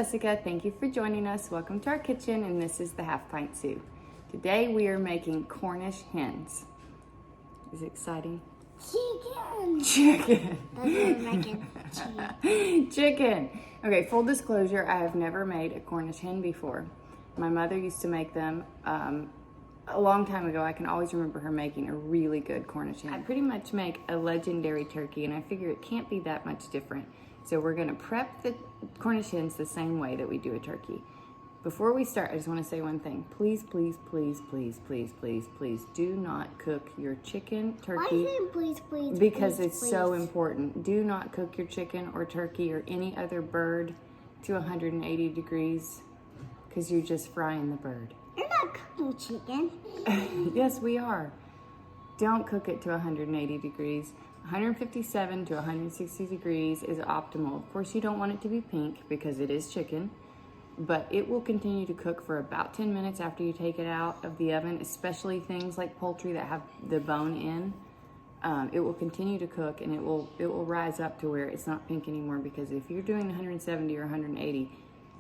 Jessica. Thank you for joining us. Welcome to our kitchen, and this is the Half Pint Sous. Today we are making Cornish hens. Is it exciting? Chicken. That's what we're making. Chicken. Okay, full disclosure, I have never made a Cornish hen before. My mother used to make them a long time ago. I can always remember her making a really good Cornish hen. I pretty much make a legendary turkey, and I figure it can't be that much different. So we're gonna prep the Cornish hens the same way that we do a turkey. Before we start, I just wanna say one thing. Please, please, please, please, please, please, please do not cook your chicken, turkey. Why is it please? Because please, it's please? so important. Do not cook your chicken or turkey or any other bird to 180 degrees because you're just frying the bird. You're not cooking chicken. Yes, we are. Don't cook it to 180 degrees. 157 to 160 degrees is optimal. Of course, you don't want it to be pink because it is chicken, but it will continue to cook for about 10 minutes after you take it out of the oven, especially things like poultry that have the bone in. It will continue to cook, and it will rise up to where it's not pink anymore, because if you're doing 170 or 180,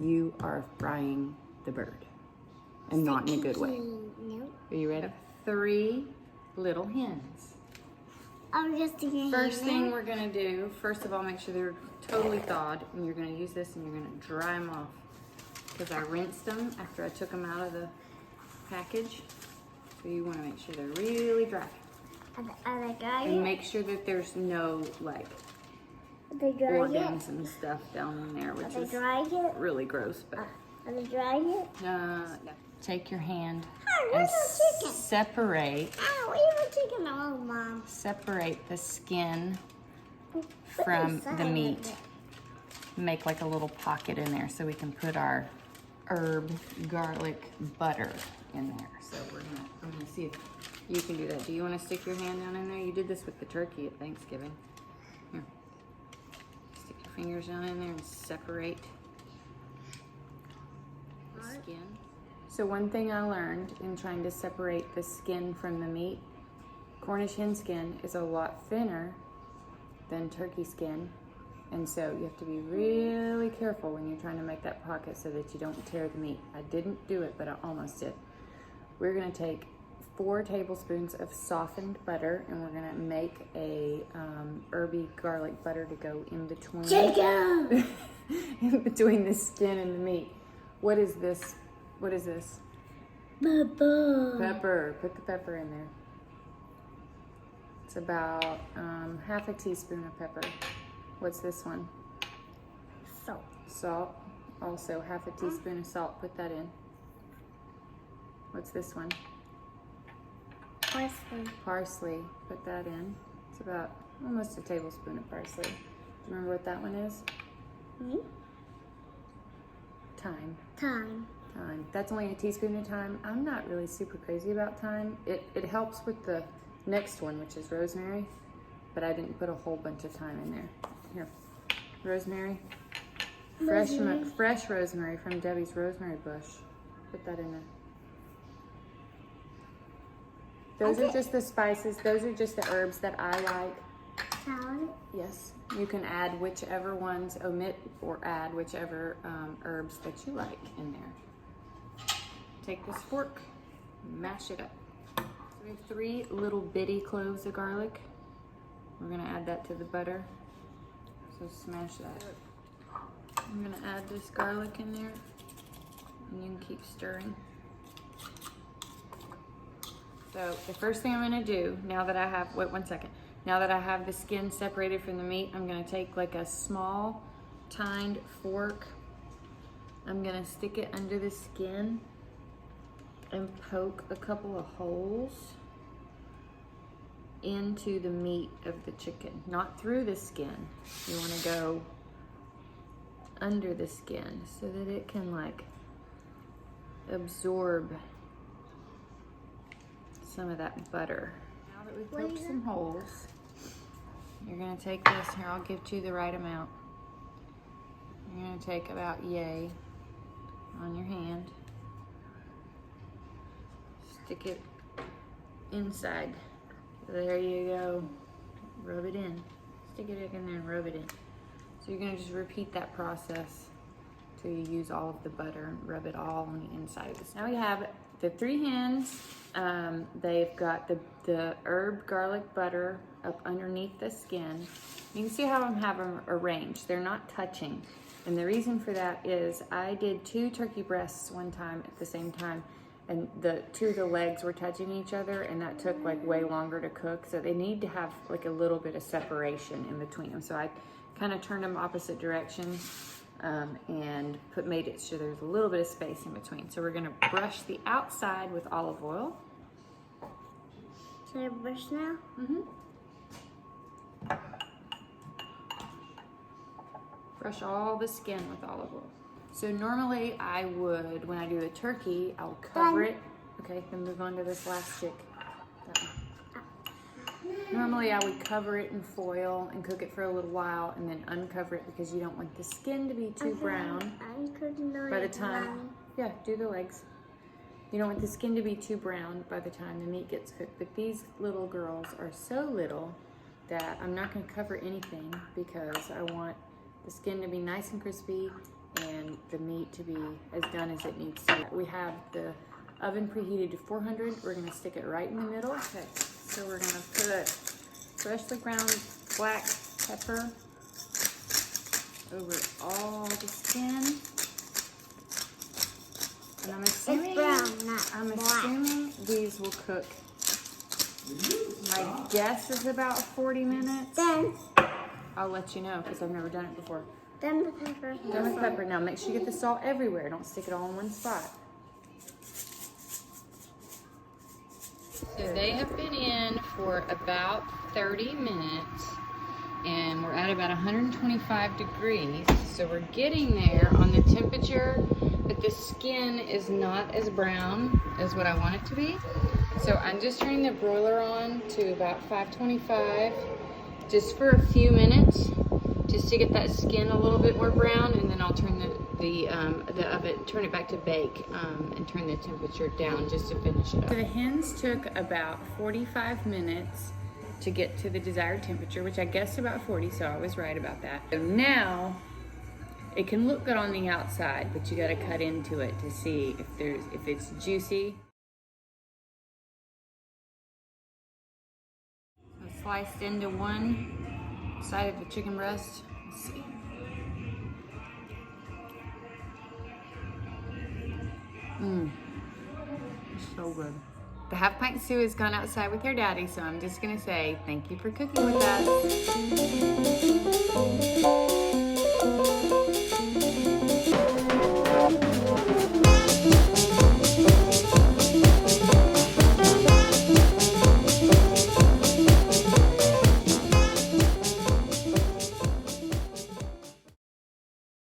you are frying the bird, and not in a good way. Nope. Are you ready? 3 little hens. I'm just thinking. First thing we're gonna do, first of all, make sure they're totally thawed, and you're gonna use this and you're gonna dry them off. Because I rinsed them after I took them out of the package. So you wanna make sure they're really dry. Are they dry And yet? make sure that there's no like Are they dry organs yet? and stuff down in there, Are which they is dry yet? really gross. But Are they dry yet? no. Take your hand Hi, and where's the chicken? separate Ow, where's the chicken? Oh, Mom. separate the skin Put from inside the of meat. it. Make like a little pocket in there so we can put our herb, garlic, butter in there. So I'm gonna see if you can do that. Do you want to stick your hand down in there? You did this with the turkey at Thanksgiving. Here, stick your fingers down in there and separate the skin. So one thing I learned in trying to separate the skin from the meat, Cornish hen skin is a lot thinner than turkey skin. And so you have to be really careful when you're trying to make that pocket so that you don't tear the meat. I didn't do it, but I almost did. We're gonna take 4 tablespoons of softened butter, and we're gonna make a herby garlic butter to go in between. Chicken! In between the skin and the meat. What is this? What is this? Pepper. Pepper. Put the pepper in there. It's about half a teaspoon of pepper. What's this one? Salt. Salt. Also half a teaspoon of salt. Put that in. What's this one? Parsley. Parsley. Put that in. It's about almost a tablespoon of parsley. Do you remember what that one is? Thyme. Thyme. Thyme. That's only a teaspoon of thyme. I'm not really super crazy about thyme. It helps with the next one, which is rosemary, but I didn't put a whole bunch of thyme in there. Here, rosemary. Fresh rosemary from Debbie's rosemary bush. Put that in there. Those are just the spices. Those are just the herbs that I like. Salad. Yes, you can add whichever ones, omit or add whichever herbs that you like in there. Take this fork, mash it up. So we have 3 little bitty cloves of garlic. We're gonna add that to the butter. So smash that. I'm gonna add this garlic in there, and you can keep stirring. So the first thing I'm gonna do, now that I have, wait 1 second. Now that I have the skin separated from the meat, I'm gonna take like a small tined fork. I'm gonna stick it under the skin and poke a couple of holes into the meat of the chicken, not through the skin. You wanna go under the skin so that it can like absorb some of that butter. Now that we've poked some holes, you're gonna take this, here I'll give you the right amount. You're gonna take about yay on your hand, stick it inside. There you go, rub it in. Stick it in there and rub it in. So you're gonna just repeat that process So you use all of the butter and rub it all on the inside of this. Now we have the 3 hens. They've got the herb garlic butter up underneath the skin. You can see how I have them arranged. They're not touching. And the reason for that is I did 2 turkey breasts one time at the same time, and the 2 of the legs were touching each other, and that took like way longer to cook. So they need to have like a little bit of separation in between them. So I kind of turned them opposite directions and made it so there's a little bit of space in between. So we're gonna brush the outside with olive oil. Should I brush now? Mm-hmm. Brush all the skin with olive oil. So normally I would, when I do the turkey, I'll cover it. Okay, then move on to this last chick. Normally I would cover it in foil and cook it for a little while and then uncover it because you don't want the skin to be too brown. By the time, yeah, do the legs. You don't want the skin to be too brown by the time the meat gets cooked. But these little girls are so little that I'm not gonna cover anything because I want the skin to be nice and crispy and the meat to be as done as it needs to be. We have the oven preheated to 400. We're gonna stick it right in the middle. Okay, so we're gonna put freshly ground black pepper over all the skin. And I'm assuming, assuming these will cook. My guess is about 40 minutes. Then I'll let you know because I've never done it before. Done with pepper. Done with pepper. Now make sure you get the salt everywhere. Don't stick it all in one spot. So they have been in for about 30 minutes and we're at about 125 degrees. So we're getting there on the temperature, but the skin is not as brown as what I want it to be. So I'm just turning the broiler on to about 525 just for a few minutes, just to get that skin a little bit more brown, and then I'll turn the oven, turn it back to bake, and turn the temperature down just to finish it up. So the hens took about 45 minutes to get to the desired temperature, which I guessed about 40, so I was right about that. So now it can look good on the outside, but you got to cut into it to see if it's juicy. So sliced into one side of the chicken breast. Let's see. It's so good. The half pint Sous has gone outside with her daddy, so I'm just gonna say thank you for cooking with us.